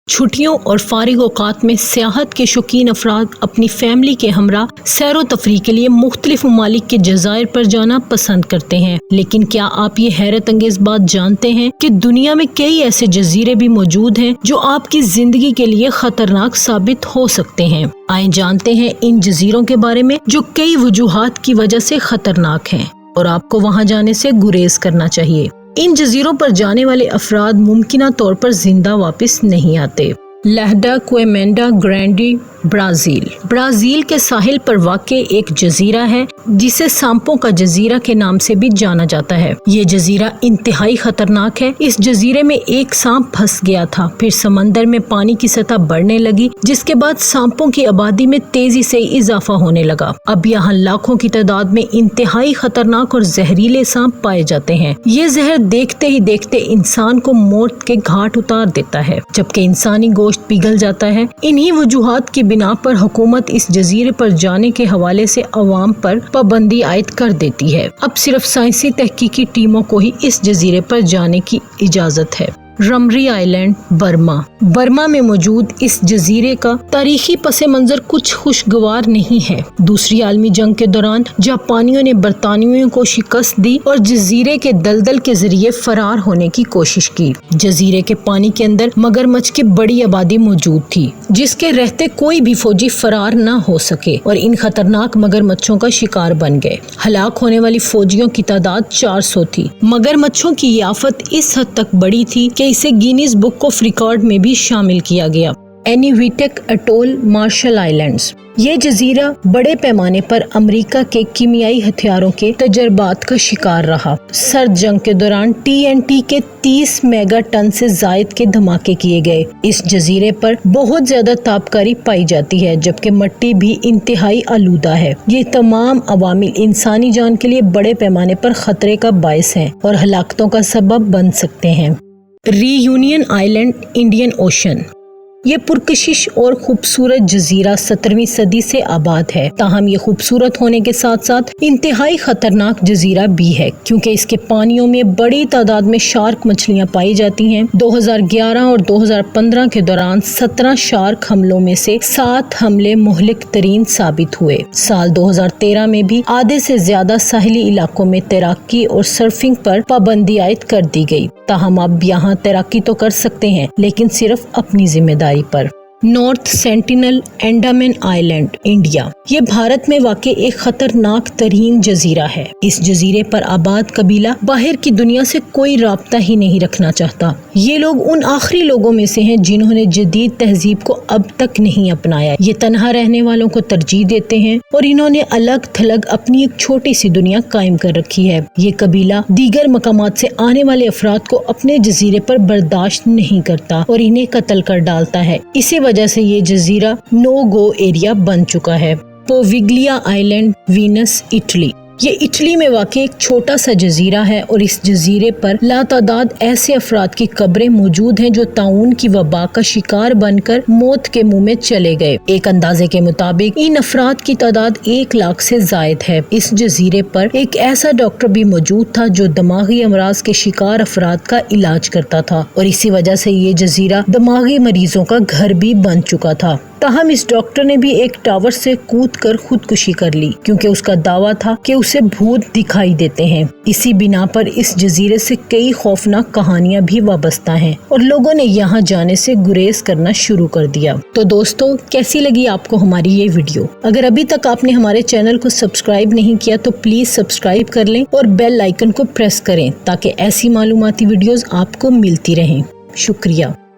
छुट्टियों और फारिग औकात में सियाहत के शौकीन अफराद अपनी फैमिली के हमरा सैर व तफरीह के लिए मुख्तलिफ ममालिक के जज़ायर पर जाना पसंद करते हैं। लेकिन क्या आप ये हैरत अंगेज बात जानते हैं कि दुनिया में कई ऐसे जजीरे भी मौजूद हैं जो आपकी जिंदगी के लिए खतरनाक साबित हो सकते हैं। आइए जानते हैं इन जजीरों के बारे में जो कई वजूहात की वजह से खतरनाक हैं और आपको वहाँ जाने से गुरेज करना चाहिए। इन जजीरों पर जाने वाले अफराद मुमकिना तौर पर जिंदा वापस नहीं आते। लहदा क्वेमेंडा ग्रैंडी ब्राजील के साहिल पर वाक़ एक जजीरा है जिसे सांपों का जजीरा के नाम से भी जाना जाता है। ये जजीरा इंतहाई खतरनाक है। इस जजीरे में एक सांप फंस गया था, फिर समंदर में पानी की सतह बढ़ने लगी, जिसके बाद सांपों की आबादी में तेजी से इजाफा होने लगा। अब यहाँ लाखों की तादाद में इंतहाई खतरनाक और जहरीले सांप पाए जाते हैं। ये जहर देखते ही देखते इंसान को मौत के घाट उतार देता है, जबकि इंसानी गोश्त पिघल जाता है। इन्हीं वजूहात की बिना पर हुकूमत इस जजीरे पर जाने के हवाले से अवाम पर पाबंदी आयद कर देती है। अब सिर्फ साइंसी तहकीकी टीमों को ही इस जजीरे पर जाने की इजाजत है। रमरी आइलैंड, बर्मा में मौजूद इस जजीरे का तारीखी पस मंजर कुछ खुशगवार नहीं है। दूसरी आलमी जंग के दौरान जापानियों ने बरतानियों को शिकस्त दी और जजीरे के दलदल के जरिए फरार होने की कोशिश की। जजीरे के पानी के अंदर मगरमच्छ की बड़ी आबादी मौजूद थी, जिसके रहते कोई भी फौजी फरार न हो सके और इन खतरनाक मगरमच्छों का शिकार बन गए। हलाक होने वाली फौजियों की तादाद 400 थी। मगरमच्छों की ये आफत इस हद तक बड़ी थी कि इसे गिनीज बुक ऑफ रिकॉर्ड में भी शामिल किया गया। एनीविटेक अटोल, मार्शल आइलैंड्स। ये जजीरा बड़े पैमाने पर अमेरिका के कीमियाई हथियारों के तजर्बात का शिकार रहा। सर्द जंग के दौरान TNT के 30 मेगा टन से जायद के धमाके किए गए। इस जजीरे पर बहुत ज्यादा तापकारी पाई जाती है, जबकि मिट्टी भी इंतहाई आलूदा है। ये तमाम अवामिल इंसानी जान के लिए बड़े पैमाने पर खतरे का बायस है और हलाकतों का सबब बन सकते हैं। Reunion island, Indian ocean. ये पुरकशिश और खूबसूरत जजीरा 17वीं सदी से आबाद है। ताहम ये खूबसूरत होने के साथ साथ इंतहाई खतरनाक जजीरा भी है, क्योंकि इसके पानियों में बड़ी तादाद में शार्क मछलियां पाई जाती हैं। 2011 और 2015 के दौरान 17 शार्क हमलों में से 7 हमले मुहलिक तरीन साबित हुए। साल 2013 में भी आधे से ज्यादा साहिली इलाकों में तैराकी और सर्फिंग पर पाबंदी आयद कर दी गई। ताहम अब यहाँ तैराकी तो कर सकते हैं, लेकिन सिर्फ अपनी जिम्मेदारी पर। North sentinel, Andaman island, India. ये भारत में वाक़ एक खतरनाक तरीन जजीरा है। इस जजीरे पर आबाद कबीला बाहर की दुनिया से कोई राब्ता ही नहीं रखना चाहता। ये लोग उन आखिरी लोगों में से हैं जिन्होंने जदीद तहजीब को अब तक नहीं अपनाया। ये तन्हा रहने वालों को तरजीह देते हैं और इन्होंने अलग थलग अपनी एक छोटी सी दुनिया कायम कर रखी है। ये कबीला दीगर मकामात से आने वाले अफराद को अपने जजीरे पर बर्दाश्त नहीं करता और इन्हें कत्ल कर डालता है। इसी वजह से ये जजीरा नो गो एरिया बन चुका है। पोविग्लिया आइलैंड, वीनस, इटली। ये इटली में वाक़ एक छोटा सा जजीरा है और इस जजीरे पर लातादाद ऐसे अफराद की कब्रें मौजूद हैं जो ताउन की वबा का शिकार बनकर मौत के मुंह में चले गए। एक अंदाजे के मुताबिक इन अफराद की तादाद 1 लाख से जायद है। इस जजीरे पर एक ऐसा डॉक्टर भी मौजूद था जो दिमागी अमराज के शिकार अफराद का इलाज करता था और इसी वजह से ये जजीरा दिमागी मरीजों का घर भी बन चुका था। ताहम इस डॉक्टर ने भी एक टावर से कूदकर खुदकुशी कर ली, क्योंकि उसका दावा था कि उसे भूत दिखाई देते हैं। इसी बिना पर इस जजीरे से कई खौफनाक कहानियां भी वाबस्ता हैं और लोगों ने यहाँ जाने से गुरेज करना शुरू कर दिया। तो दोस्तों, कैसी लगी आपको हमारी ये वीडियो? अगर अभी तक आपने हमारे चैनल को सब्सक्राइब नहीं किया तो प्लीज सब्सक्राइब कर लें और बेल आइकन को प्रेस करें ताकि ऐसी मालूमाती वीडियोस आपको मिलती रहें। शुक्रिया।